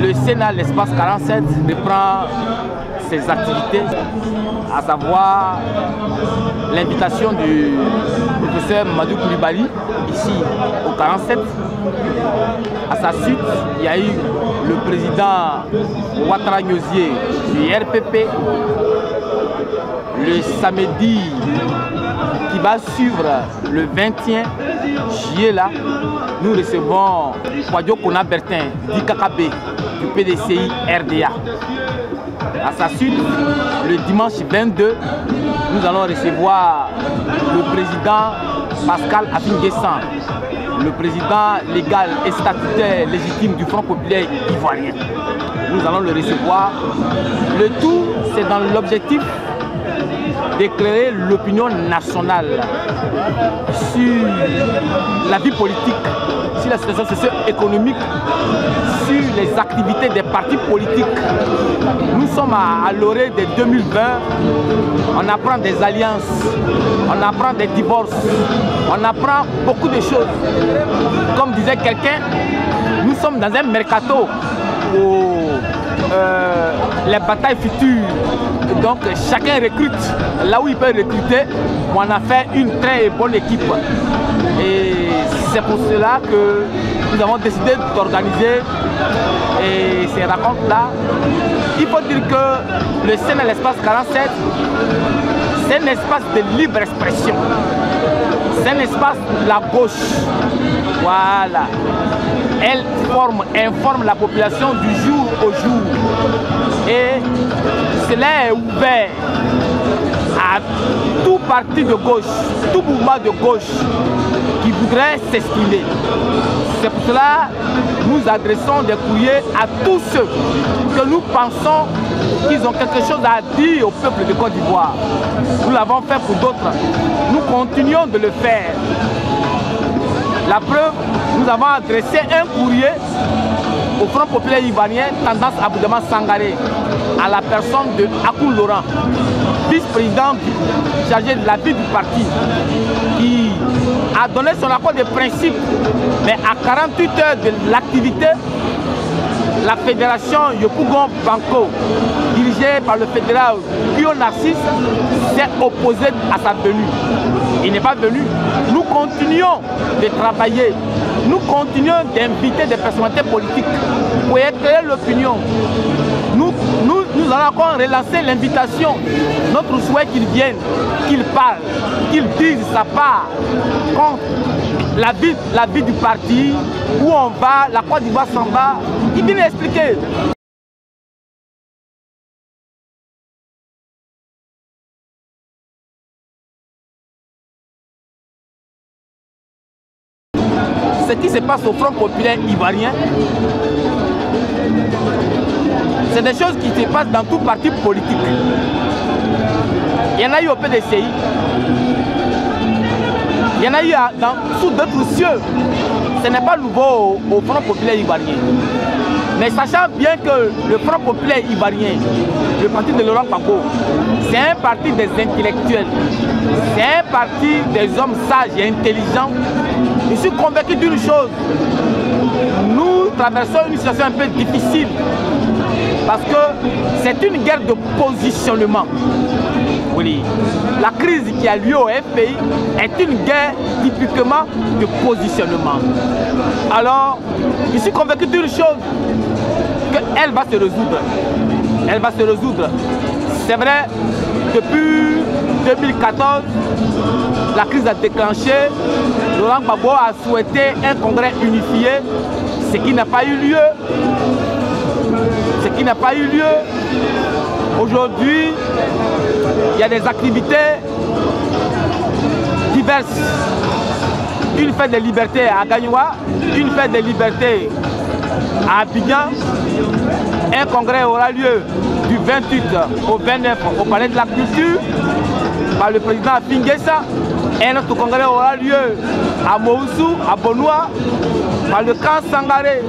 Le Sénat, l'espace 47, reprend ses activités, à savoir l'invitation du professeur Mamadou Koulibaly, ici au 47. À sa suite, il y a eu le président Ouattara Nyosié du RPP. Le samedi qui va suivre le 21 juillet, là, nous recevons Kwadjo Kona Bertin d'IKKB du PDCI RDA. À sa suite, le dimanche 22, nous allons recevoir le président Pascal Afin-Guessan, le président légal et statutaire légitime du Front populaire ivoirien. Nous allons le recevoir. Le tout, c'est dans l'objectif d'éclairer l'opinion nationale sur la vie politique, sur la situation socio-économique, sur les activités des partis politiques. Nous sommes à l'orée de 2020, on apprend des alliances, on apprend des divorces, on apprend beaucoup de choses. Comme disait quelqu'un, nous sommes dans un mercato où les batailles futures. Donc chacun recrute là où il peut recruter. On a fait une très bonne équipe. Et c'est pour cela que nous avons décidé d'organiser ces rencontres-là. Il faut dire que le Sénat, l'espace 47, c'est un espace de libre expression. C'est un espace de la gauche. Voilà. Elle informe la population du jour au jour. Et cela est ouvert à tout parti de gauche, tout mouvement de gauche qui voudrait s'exprimer. C'est pour cela que nous adressons des courriers à tous ceux que nous pensons qu'ils ont quelque chose à dire au peuple de Côte d'Ivoire. Nous l'avons fait pour d'autres. Nous continuons de le faire. La preuve, nous avons adressé un courrier au Front populaire ivoirien, tendance Aboudaman Sangaré, à la personne de Akoun Laurent, vice-président chargé de la vie du parti, qui a donné son accord de principe, mais à 48 heures de l'activité, la fédération Yopougon Banco, dirigée par le fédéral Pio Narcisse, s'est opposée à sa venue. Il n'est pas venu. Nous continuons de travailler. Nous continuons d'inviter des personnalités politiques pour éclairer l'opinion. Nous allons encore relancer l'invitation. Notre souhait qu'ils viennent, qu'ils parlent, qu'ils disent sa part contre la vie du parti, où on va, la Côte d'Ivoire s'en va. Ils viennent expliquer. Ce qui se passe au Front populaire ivoirien, c'est des choses qui se passent dans tout parti politique. Il y en a eu au PDCI, il y en a eu sous d'autres cieux. Ce n'est pas nouveau au Front populaire ivoirien. Mais sachant bien que le Front populaire ivoirien, le parti de Laurent Gbagbo, c'est un parti des intellectuels, c'est un parti des hommes sages et intelligents. Je suis convaincu d'une chose, nous traversons une situation un peu difficile parce que c'est une guerre de positionnement. Oui. La crise qui a lieu au FPI est une guerre typiquement de positionnement. Alors, je suis convaincu d'une chose, qu'elle va se résoudre. Elle va se résoudre. C'est vrai, depuis 2014, la crise a déclenché. Laurent Gbagbo a souhaité un congrès unifié, ce qui n'a pas eu lieu. Ce qui n'a pas eu lieu. Aujourd'hui, il y a des activités diverses. Une fête des libertés à Gagnoua, une fête des libertés à Abidjan. Un congrès aura lieu du 28 au 29 au Palais de la Culture par le président Afin-Guessan. Un autre congrès aura lieu à Moussou, à Bonoua, par le camp Sangaré.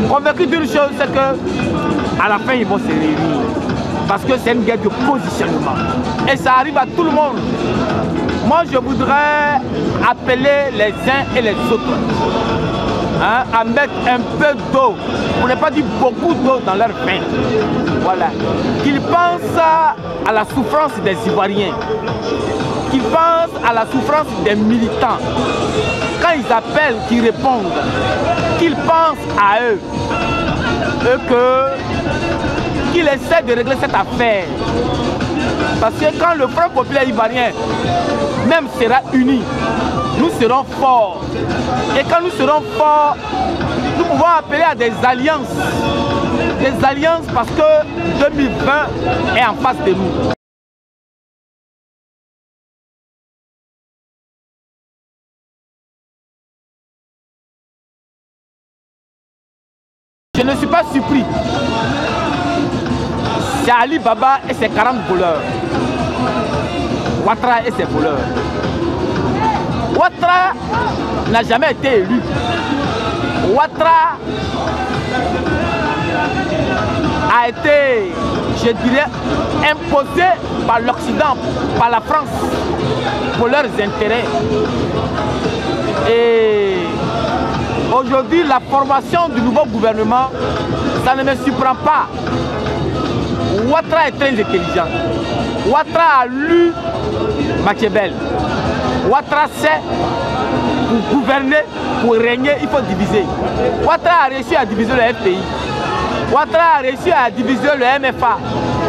Convaincu d'une chose, c'est que à la fin ils vont se réunir. Parce que c'est une guerre de positionnement. Et ça arrive à tout le monde. Moi je voudrais appeler les uns et les autres hein, à mettre un peu d'eau, pour ne pas dire beaucoup d'eau dans leur pain. Voilà. Qu'ils pensent à la souffrance des Ivoiriens, qu'ils pensent à la souffrance des militants. Quand ils appellent, qu'ils répondent, qu'ils pensent à eux, qu'ils essaient de régler cette affaire. Parce que quand le Front populaire ivoirien même sera uni, nous serons forts. Et quand nous serons forts, nous pouvons appeler à des alliances. Des alliances parce que 2020 est en face de nous. Je ne suis pas surpris. C'est Ali Baba et ses 40 voleurs. Ouattara et ses voleurs. Ouattara n'a jamais été élu. Ouattara a été, je dirais, imposé par l'Occident, par la France, pour leurs intérêts. Et aujourd'hui, la formation du nouveau gouvernement, ça ne me surprend pas. Ouattara est très intelligent. Ouattara a lu Machiavel. Ouattara sait, pour gouverner, pour régner, il faut diviser. Ouattara a réussi à diviser le FPI. Ouattara a réussi à diviser le MFA.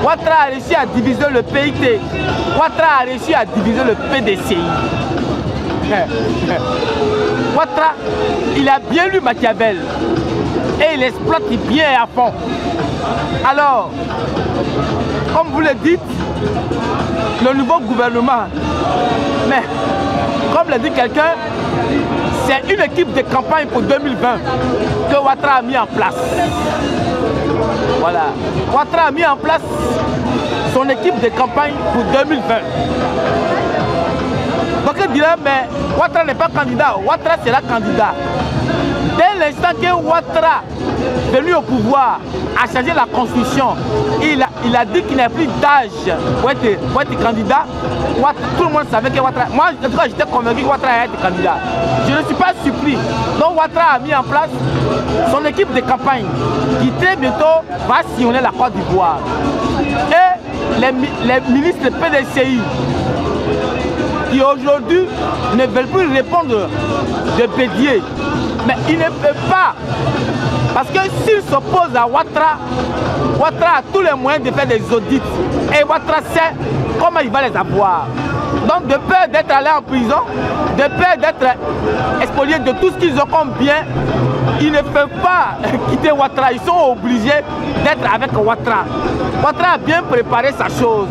Ouattara a réussi à diviser le PIT. Ouattara a réussi à diviser le PDCI. Ouattara, il a bien lu Machiavel et il exploite bien à fond. Alors, comme vous le dites, le nouveau gouvernement, mais comme l'a dit quelqu'un, c'est une équipe de campagne pour 2020 que Ouattara a mis en place. Voilà, Ouattara a mis en place son équipe de campagne pour 2020. Donc il dirait, mais Ouattara n'est pas candidat, Ouattara sera candidat. Dès l'instant que Ouattara, venu au pouvoir, a changé la constitution, il a dit qu'il n'y a plus d'âge pour être candidat. Tout le monde savait que Ouattara, moi en tout cas j'étais convaincu que Ouattara allait être candidat. Je ne suis pas surpris. Donc Ouattara a mis en place son équipe de campagne qui très bientôt va sillonner la Côte d'Ivoire. Et les ministres PDCI qui aujourd'hui ne veulent plus répondre de Bédier. Mais ils ne peuvent pas. Parce que s'ils s'opposent à Ouattara, Ouattara a tous les moyens de faire des audits. Et Ouattara sait comment il va les avoir. Donc de peur d'être allés en prison, de peur d'être spoliés de tout ce qu'ils ont comme bien, ils ne peuvent pas quitter Ouattara. Ils sont obligés d'être avec Ouattara. Ouattara a bien préparé sa chose.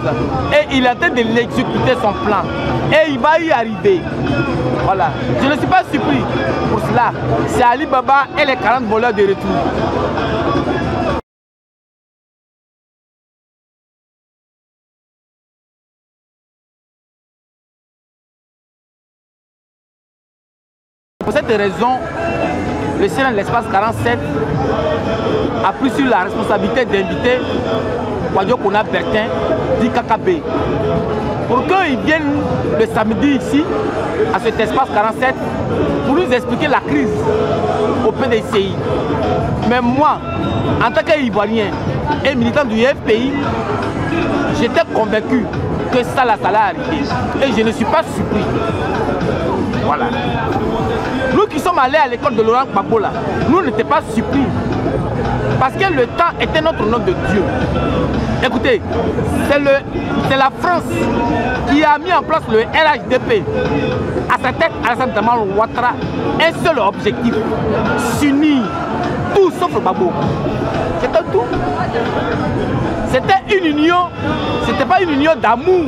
Et il est en train de l'exécuter son plan. Et il va y arriver. Voilà. Je ne suis pas surpris pour cela. C'est Ali Baba et les 40 voleurs de retour. Pour cette raison, le Sénat de l'espace 47 a pris sur la responsabilité d'inviter Kouadio Kona Bertin dit KKB pour qu'ils viennent le samedi ici, à cet espace 47, pour nous expliquer la crise au PDCI. Mais moi, en tant qu'Ivoirien et militant du FPI, j'étais convaincu que ça allait arriver. Et je ne suis pas surpris. Voilà. Nous qui sommes allés à l'école de Laurent Gbagbo, nous n'étions pas surpris. Parce que le temps était notre nom de Dieu. Écoutez, c'est la France qui a mis en place le RHDP. À sa tête, Alassane Dramane Ouattara, un seul objectif, s'unir, tout sauf le Gbagbo. C'était tout. C'était une union, c'était pas une union d'amour,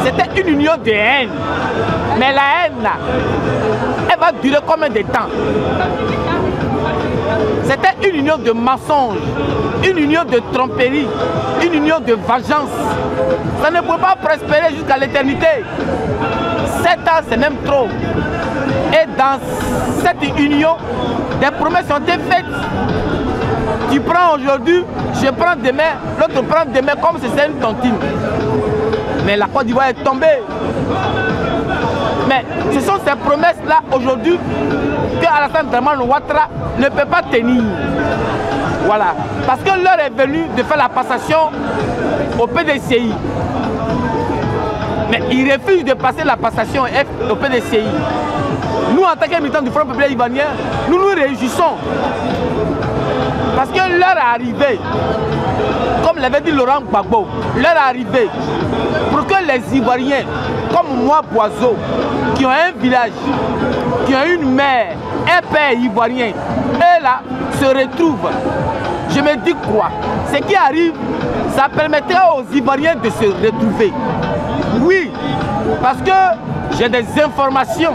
c'était une union de haine. Mais la haine, là, elle va durer combien de temps? C'était une union de mensonges, une union de tromperie, une union de vengeance. Ça ne peut pas prospérer jusqu'à l'éternité. 7 ans, c'est même trop. Et dans cette union, des promesses ont été faites. Tu prends aujourd'hui, je prends demain, l'autre prend demain comme si c'était une tontine. Mais la Côte d'Ivoire est tombée. Mais ce sont ces promesses-là aujourd'hui que Alassane Dramane Ouattara ne peut pas tenir. Voilà. Parce que l'heure est venue de faire la passation au PDCI. Mais il refuse de passer la passation au PDCI. Nous, en tant que militants du Front populaire ivoirien, nous nous réjouissons. Parce que l'heure est arrivée, comme l'avait dit Laurent Gbagbo, l'heure est arrivée pour que les Ivoiriens, comme moi, Boiseau, qui ont un village, qui ont une mère, un père ivoirien, et là, se retrouvent. Je me dis quoi? Ce qui arrive, ça permettra aux Ivoiriens de se retrouver. Oui, parce que j'ai des informations.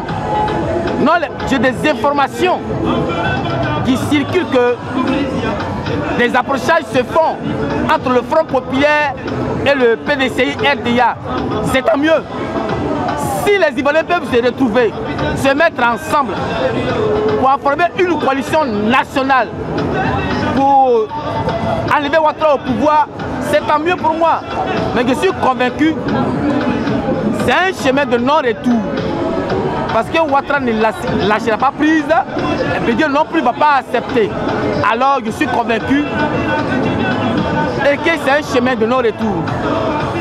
Non, j'ai des informations qui circulent que des approchages se font entre le Front populaire et le PDCI RDA. C'est tant mieux. Si les Ivoiriens peuvent se retrouver, se mettre ensemble pour former une coalition nationale pour enlever Ouattara au pouvoir, c'est tant mieux pour moi. Mais je suis convaincu, c'est un chemin de non-retour. Parce que Ouattara ne lâchera pas prise, et puis Dieu non plus ne va pas accepter. Alors je suis convaincu et que c'est un chemin de non-retour.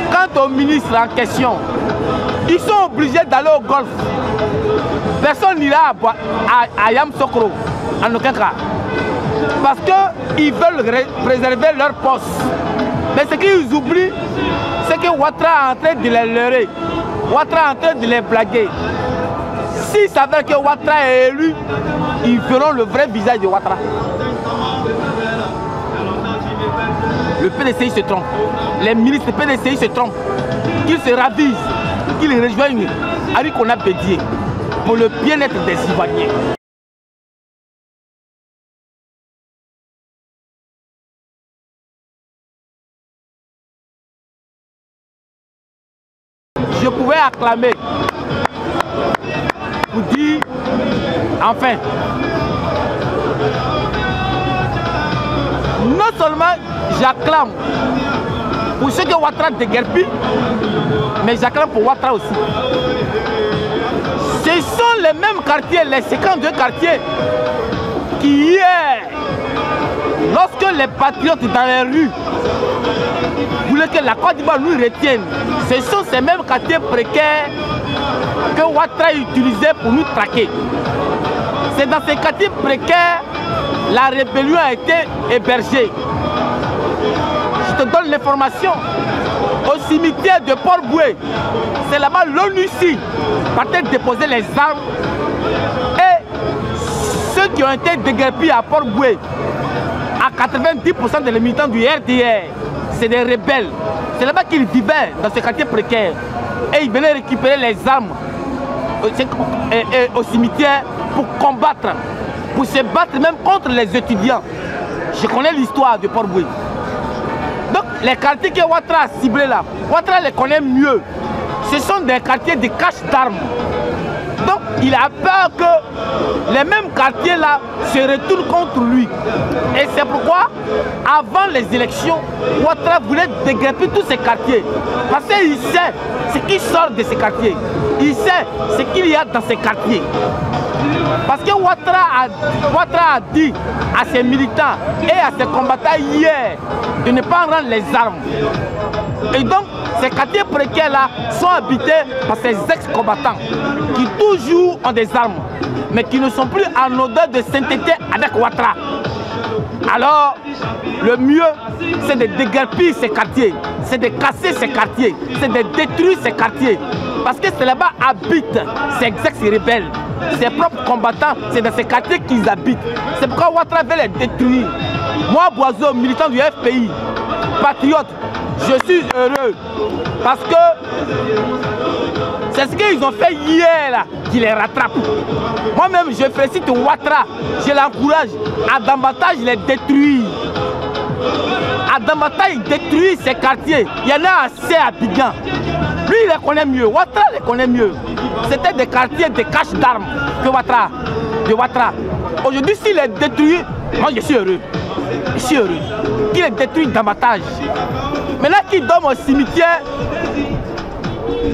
Quant aux ministres en question, ils sont obligés d'aller au golf. Personne n'ira à Yamoussoukro, en aucun cas. Parce qu'ils veulent préserver leur poste. Mais ce qu'ils oublient, c'est que Ouattara est en train de les leurrer. Ouattara est en train de les blaguer. S'il s'avère que Ouattara est élu, ils verront le vrai visage de Ouattara. Le PDCI se trompe. Les ministres du PDCI se trompent. Qu'ils se ravisent, qu'ils rejoignent Henri Konan Bédié pour le bien-être des Ivoiriens. Je pouvais acclamer pour dire, enfin, non seulement j'acclame pour ceux que Ouattara déguerpit, mais j'acclame pour Ouattara aussi. Ce sont les mêmes quartiers, les 52 quartiers qui hier, lorsque les patriotes dans les rues voulaient que la Côte d'Ivoire nous retienne, ce sont ces mêmes quartiers précaires que Ouattara utilisait pour nous traquer. C'est dans ces quartiers précaires la rébellion a été hébergée. Je te donne l'information. Au cimetière de Port-Boué, c'est là-bas l'ONUCI partait déposer les armes. Et ceux qui ont été déguerpis à Port-Boué, à 90% des militants du RDR, c'est des rebelles. C'est là-bas qu'ils vivaient, dans ce quartier précaire. Et ils venaient récupérer les armes au cimetière pour combattre, pour se battre même contre les étudiants. Je connais l'histoire de Port-Boué. Donc les quartiers que Ouattara a ciblés là, Ouattara les connaît mieux. Ce sont des quartiers de cache d'armes. Donc il a peur que les mêmes quartiers là se retournent contre lui. Et c'est pourquoi, avant les élections, Ouattara voulait déguerpir tous ces quartiers. Parce qu'il sait ce qui sort de ces quartiers. Il sait ce qu'il y a dans ces quartiers. Parce que Ouattara a dit à ses militants et à ses combattants hier de ne pas rendre les armes. Et donc, ces quartiers précaires-là sont habités par ces ex-combattants qui toujours ont des armes, mais qui ne sont plus en odeur de sainteté avec Ouattara. Alors, le mieux, c'est de déguerpir ces quartiers, c'est de casser ces quartiers, c'est de détruire ces quartiers. Parce que c'est là-bas habitent ces ex-rebelles, ses propres combattants, c'est dans ces quartiers qu'ils habitent. C'est pourquoi Ouattara veut les détruire. Moi, Boiseau, militant du FPI, patriote, je suis heureux parce que c'est ce qu'ils ont fait hier là qui les rattrape. Moi-même, je félicite Ouattara, je l'encourage. À Dambata, je les détruis. À Dambata, il détruit ces quartiers. Il y en a assez à Bigan. Lui, il les connaît mieux. Ouattara les connaît mieux. C'était des quartiers de cache d'armes que Ouattara. Aujourd'hui, s'il les détruit, moi je suis heureux. Je suis heureux. Qu'il les détruit davantage. Maintenant qu'il dorme au cimetière,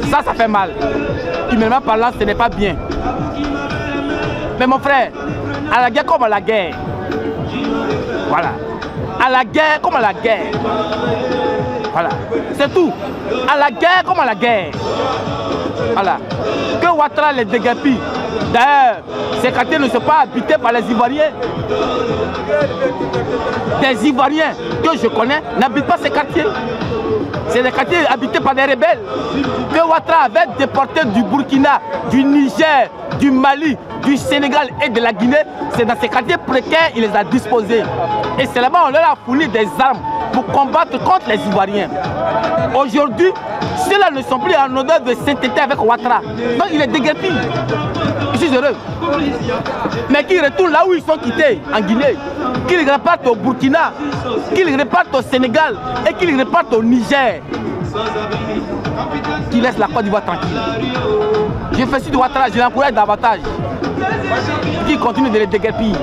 Ça fait mal. Humainement parlant, ce n'est pas bien. Mais mon frère, à la guerre comme à la guerre. Voilà. À la guerre comme à la guerre. Voilà. C'est tout. À la guerre comme à la guerre. Voilà. Que Ouattara les déguerpit. D'ailleurs, ces quartiers ne sont pas habités par les Ivoiriens. Des Ivoiriens que je connais n'habitent pas ces quartiers. C'est des quartiers habités par des rebelles. Que Ouattara avait déporté du Burkina, du Niger, du Mali, du Sénégal et de la Guinée. C'est dans ces quartiers précaires qu'il les a disposés. Et c'est là-bas qu'on leur a fourni des armes pour combattre contre les Ivoiriens. Aujourd'hui, ceux-là ne sont plus en odeur de sainteté avec Ouattara. Donc il est déguerpi. Je suis heureux. Mais qu'ils retournent là où ils sont quittés, en Guinée. Qu'ils repartent au Burkina, qu'ils repartent au Sénégal et qu'ils repartent au Niger. Qu'ils laissent la Côte d'Ivoire tranquille. Je fais ci de Ouattara, je l'encourage davantage. Qu'ils continuent de les déguerpir.